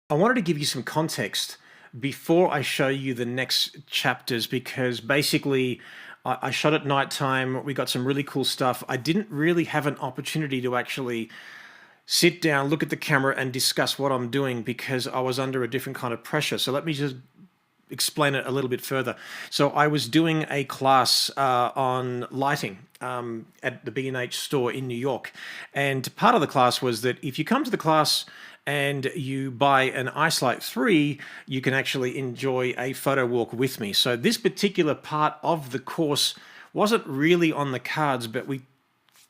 I wanted to give you some context before I show you the next chapters because basically I shot at nighttime. We got some really cool stuff. I didn't really have an opportunity to actually sit down, look at the camera, and discuss what I'm doing because I was under a different kind of pressure. So let me just explain it a little bit further. So I was doing a class on lighting at the B&H store in New York, and part of the class was that if you come to the class and you buy an Icelight 3, you can actually enjoy a photo walk with me. So this particular part of the course wasn't really on the cards, but we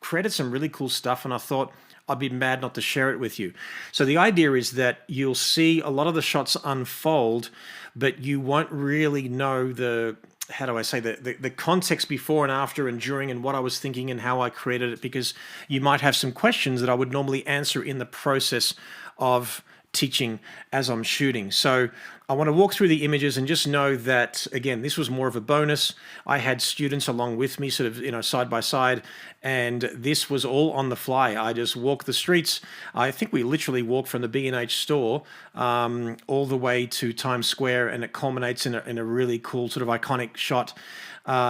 created some really cool stuff, and I thought I'd be mad not to share it with you. So the idea is that you'll see a lot of the shots unfold, but you won't really know the, how do I say, the context before and after and during and what I was thinking and how I created it, because you might have some questions that I would normally answer in the process of teaching as I'm shooting. So I want to walk through the images and just know that, again, this was more of a bonus. I had students along with me, sort of, side by side, and this was all on the fly. I just walked the streets. I think we literally walked from the B&H store all the way to Times Square, and it culminates in a really cool sort of iconic shot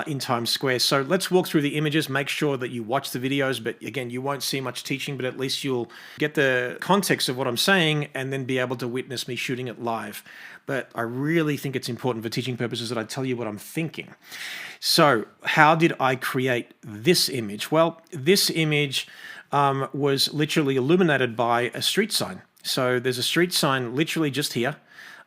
in Times Square. So let's walk through the images, make sure that you watch the videos, but again, you won't see much teaching, but at least you'll get the context of what I'm saying and then be able to witness me shooting it live. But I really think it's important for teaching purposes that I tell you what I'm thinking. So how did I create this image? Well, this image was literally illuminated by a street sign. So there's a street sign literally just here.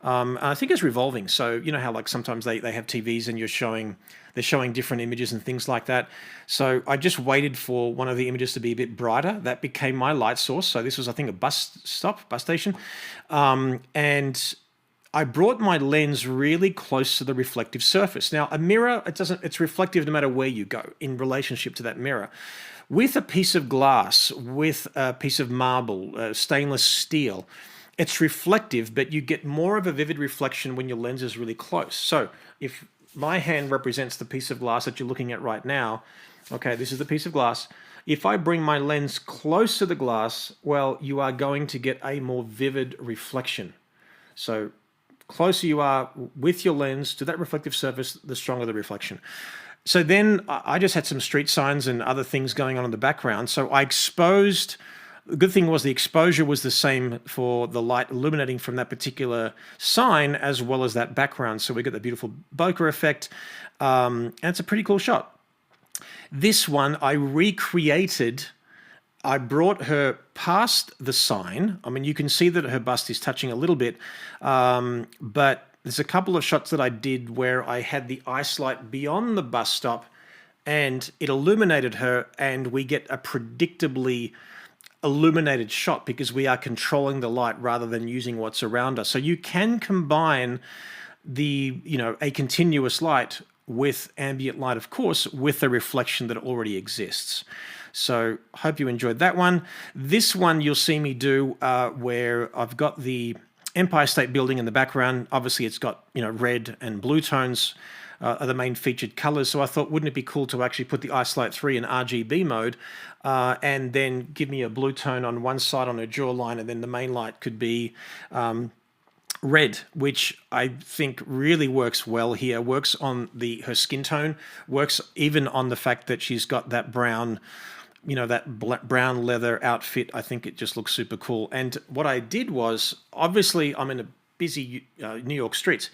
I think it's revolving. So you know how like sometimes they have TVs and they're showing different images and things like that. So I just waited for one of the images to be a bit brighter. That became my light source. So this was, I think, a bus station. And I brought my lens really close to the reflective surface. Now, a mirror, it's reflective no matter where you go in relationship to that mirror. With a piece of glass, with a piece of marble, stainless steel, it's reflective, but you get more of a vivid reflection when your lens is really close. So if my hand represents the piece of glass that you're looking at right now, okay, this is the piece of glass. If I bring my lens close to the glass, well, you are going to get a more vivid reflection. So closer you are with your lens to that reflective surface, the stronger the reflection. So then I just had some street signs and other things going on in the background. So I exposed. The good thing was the exposure was the same for the light illuminating from that particular sign as well as that background. So we get the beautiful bokeh effect, and it's a pretty cool shot. This one I recreated. I brought her past the sign. I mean, you can see that her bust is touching a little bit, but there's a couple of shots that I did where I had the ice light beyond the bus stop and it illuminated her, and we get a predictably illuminated shot because we are controlling the light rather than using what's around us. So you can combine a continuous light with ambient light, of course, with the reflection that already exists. So hope you enjoyed that one. This one you'll see me do where I've got the Empire State Building in the background. Obviously it's got red and blue tones are the main featured colors. So I thought, wouldn't it be cool to actually put the Icelight 3 in RGB mode and then give me a blue tone on one side on her jawline, and then the main light could be red, which I think really works well here. Works on her skin tone, works even on the fact that she's got that brown, that brown leather outfit. I think it just looks super cool. And what I did was, obviously I'm in a busy New York streets.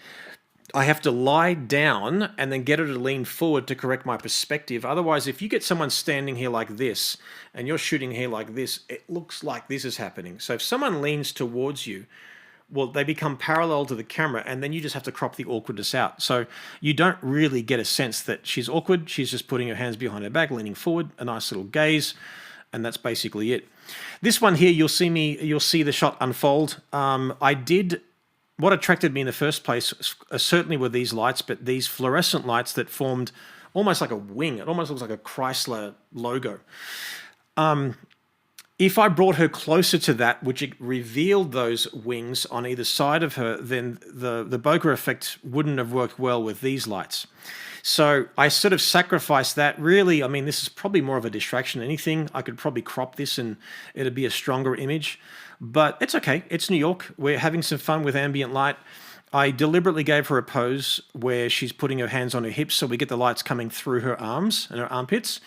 I have to lie down and then get her to lean forward to correct my perspective. Otherwise, if you get someone standing here like this and you're shooting here like this, it looks like this is happening. So if someone leans towards you, well, they become parallel to the camera, and then you just have to crop the awkwardness out. So you don't really get a sense that she's awkward. She's just putting her hands behind her back, leaning forward, a nice little gaze, and that's basically it. This one here, you'll see the shot unfold. What attracted me in the first place certainly were these lights, but these fluorescent lights that formed almost like a wing. It almost looks like a Chrysler logo. If I brought her closer to that, which it revealed those wings on either side of her, then the bokeh effect wouldn't have worked well with these lights. So I sort of sacrificed that. Really, I mean, this is probably more of a distraction than anything. I could probably crop this and it'd be a stronger image, but it's okay. It's New York. We're having some fun with ambient light. I deliberately gave her a pose where she's putting her hands on her hips so we get the lights coming through her arms and her armpits.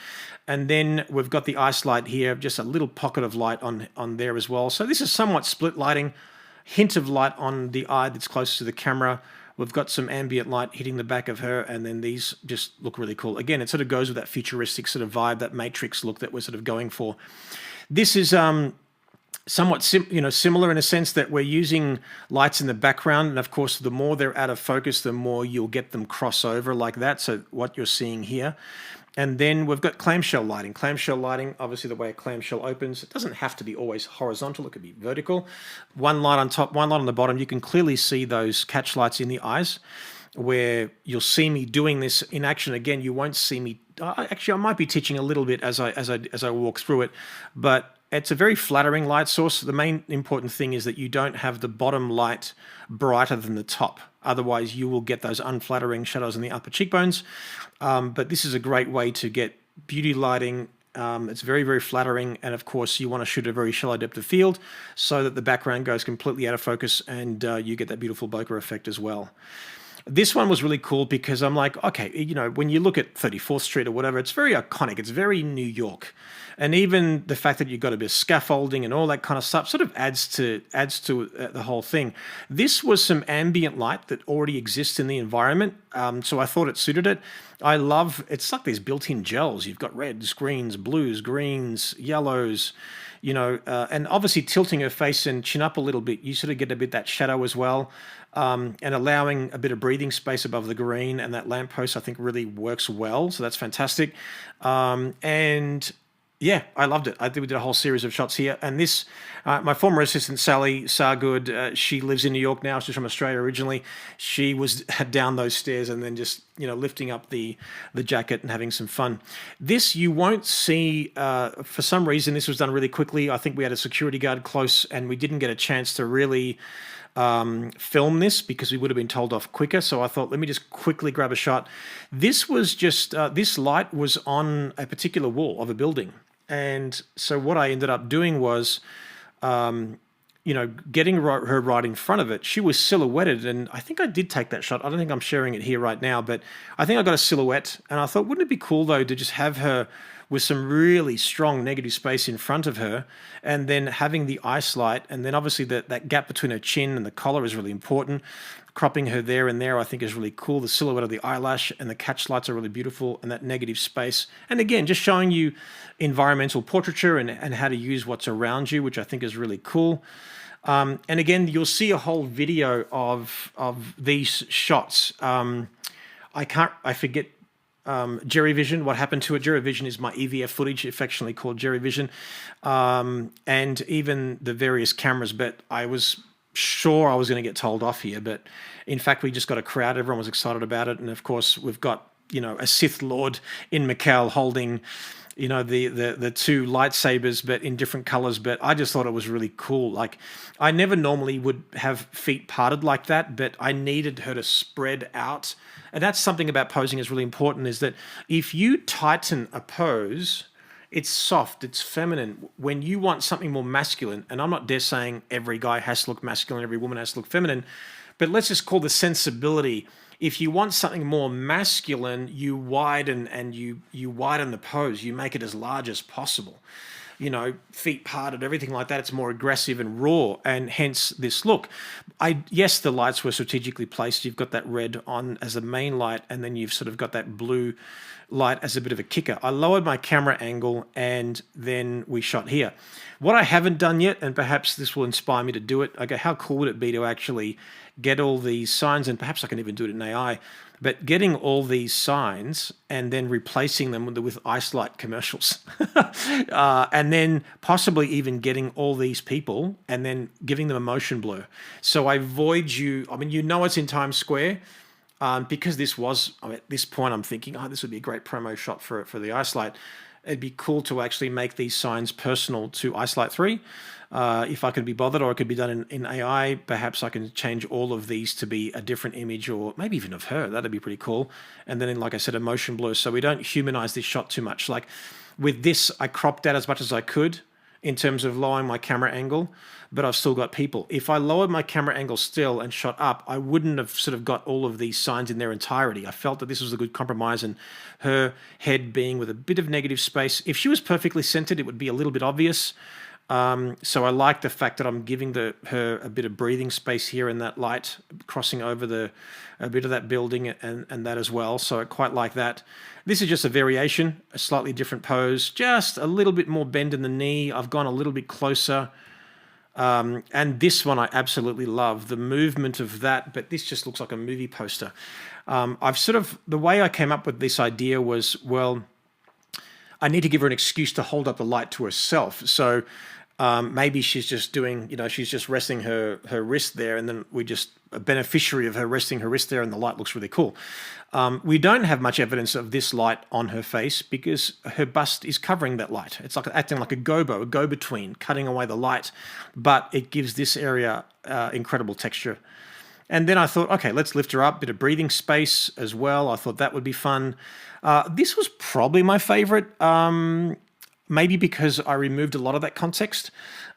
And then we've got the ice light here, just a little pocket of light on there as well. So this is somewhat split lighting, hint of light on the eye that's close to the camera. We've got some ambient light hitting the back of her, and then these just look really cool. Again, it sort of goes with that futuristic sort of vibe, that Matrix look that we're sort of going for. This is somewhat similar in a sense that we're using lights in the background, and of course the more they're out of focus, the more you'll get them cross over like that. So what you're seeing here. And then we've got clamshell lighting. Clamshell lighting, obviously the way a clamshell opens, it doesn't have to be always horizontal, it could be vertical. One light on top, one light on the bottom. You can clearly see those catch lights in the eyes, where you'll see me doing this in action. Again, you won't see me, actually I might be teaching a little bit as I walk through it, but it's a very flattering light source. The main important thing is that you don't have the bottom light brighter than the top. Otherwise, you will get those unflattering shadows in the upper cheekbones. But this is a great way to get beauty lighting. It's very, very flattering. And of course, you want to shoot a very shallow depth of field so that the background goes completely out of focus and you get that beautiful bokeh effect as well. This one was really cool because I'm like, okay, you know, when you look at 34th Street or whatever, it's very iconic. It's very New York. And even the fact that you've got a bit of scaffolding and all that kind of stuff sort of adds to the whole thing. This was some ambient light that already exists in the environment, so I thought it suited it. I love, it's like these built-in gels. You've got reds, greens, blues, greens, yellows, you know, and obviously tilting her face and chin up a little bit, you sort of get a bit that shadow as well. And allowing a bit of breathing space above the green, and that lamppost I think really works well, so that's fantastic. And yeah, I loved it. We did a whole series of shots here, and this, my former assistant Sally Sargood, she lives in New York now. She's from Australia originally. She was down those stairs and then just, you know, lifting up the jacket and having some fun. This you won't see, for some reason this was done really quickly. I think we had a security guard close and we didn't get a chance to really film this because we would have been told off quicker. So I thought, let me just quickly grab a shot. This was just, this light was on a particular wall of a building. And so what I ended up doing was, you know, getting her right in front of it. She was silhouetted, and I think I did take that shot. I don't think I'm sharing it here right now, but I think I got a silhouette. And I thought, wouldn't it be cool, though, to just have her with some really strong negative space in front of her, and then having the ice light, and then obviously that gap between her chin and the collar is really important. Cropping her there and there I think is really cool. The silhouette of the eyelash and the catch lights are really beautiful, and that negative space. And again, just showing you environmental portraiture and how to use what's around you, which I think is really cool. And again, you'll see a whole video of these shots. I forget Jerry Vision, what happened to it. Jerry Vision is my EVF footage, affectionately called Jerry Vision, and even the various cameras, but I was sure I was going to get told off here, but in fact we just got a crowd. Everyone was excited about it, and of course we've got, you know, a Sith Lord in Mikhail holding, you know, the two lightsabers, but in different colors. But I just thought it was really cool. Like, I never normally would have feet parted like that, but I needed her to spread out. And that's something about posing is really important, is that if you tighten a pose, it's soft, it's feminine. When you want something more masculine, and I'm not dare saying every guy has to look masculine, every woman has to look feminine, but let's just call the sensibility. If you want something more masculine, you widen, and you widen the pose. You make it as large as possible. You know, feet parted, everything like that. It's more aggressive and raw, and hence this look. Yes, the lights were strategically placed. You've got that red on as a main light, and then you've sort of got that blue light as a bit of a kicker. I lowered my camera angle, and then we shot here. What I haven't done yet, and perhaps this will inspire me to do it, okay, how cool would it be to actually get all these signs, and perhaps I can even do it in AI, but getting all these signs and then replacing them with ice light commercials. And then possibly even getting all these people and then giving them a motion blur. So I void you, I mean, you know it's in Times Square, because this was, at this point I'm thinking, oh, this would be a great promo shot for the ice light. it'd be cool to actually make these signs personal to Icelite 3. If I could be bothered, or it could be done in AI, perhaps I can change all of these to be a different image, or maybe even of her. That'd be pretty cool. And then, like I said, a motion blur, so we don't humanize this shot too much. Like with this, I cropped out as much as I could in terms of lowering my camera angle, but I've still got people. If I lowered my camera angle still and shot up, I wouldn't have sort of got all of these signs in their entirety. I felt that this was a good compromise, and her head being with a bit of negative space. If she was perfectly centered, it would be a little bit obvious. So I like the fact that I'm giving her a bit of breathing space here in that light crossing over a bit of that building and that as well. So I quite like that. This is just a variation, a slightly different pose, just a little bit more bend in the knee. I've gone a little bit closer. And this one I absolutely love, the movement of that, but this just looks like a movie poster. The way I came up with this idea was, well, I need to give her an excuse to hold up the light to herself. So maybe she's just doing, she's just resting her wrist there, and then we just a beneficiary of her resting her wrist there, and the light looks really cool. We don't have much evidence of this light on her face because her bust is covering that light. It's like acting like a go-between, cutting away the light, but it gives this area incredible texture. And then I thought, okay, let's lift her up, bit of breathing space as well. I thought that would be fun. This was probably my favorite, maybe because I removed a lot of that context.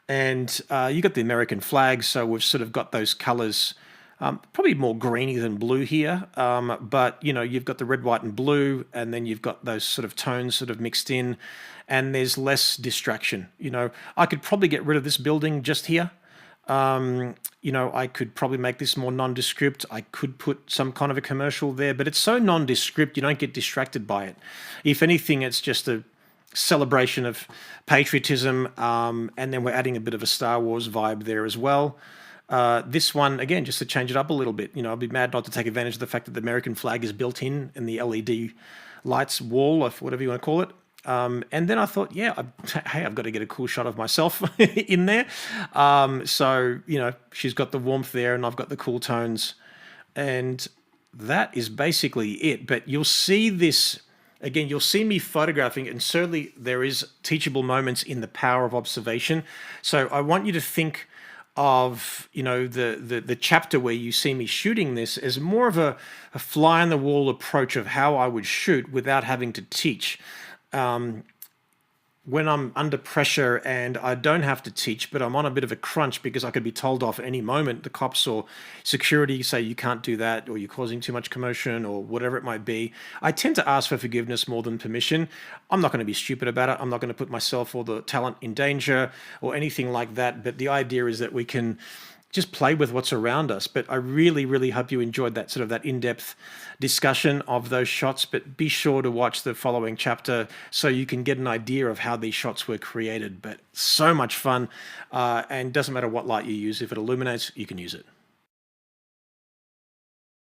And you got the American flag, so we've sort of got those colors, probably more greeny than blue here. But, you've got the red, white, and blue, and then you've got those sort of tones sort of mixed in, and there's less distraction. I could probably get rid of this building just here. I could probably make this more nondescript. I could put some kind of a commercial there, but it's so nondescript, you don't get distracted by it. If anything, it's just a celebration of patriotism, and then we're adding a bit of a Star Wars vibe there as well. This one, again, just to change it up a little bit, I'd be mad not to take advantage of the fact that the American flag is built in the LED lights wall, or whatever you want to call it. And then I thought, I've got to get a cool shot of myself in there. So, she's got the warmth there and I've got the cool tones. And that is basically it. But you'll see this, again, you'll see me photographing, and certainly there is teachable moments in the power of observation. So I want you to think of, the chapter where you see me shooting this as more of a fly on the wall approach of how I would shoot without having to teach. When I'm under pressure and I don't have to teach, but I'm on a bit of a crunch because I could be told off at any moment, the cops or security say you can't do that, or you're causing too much commotion, or whatever it might be, I tend to ask for forgiveness more than permission. I'm not going to be stupid about it. I'm not going to put myself or the talent in danger or anything like that. But the idea is that we can just play with what's around us. But I really, really hope you enjoyed that sort of that in-depth discussion of those shots. But be sure to watch the following chapter so you can get an idea of how these shots were created. But so much fun, and doesn't matter what light you use. If it illuminates, you can use it.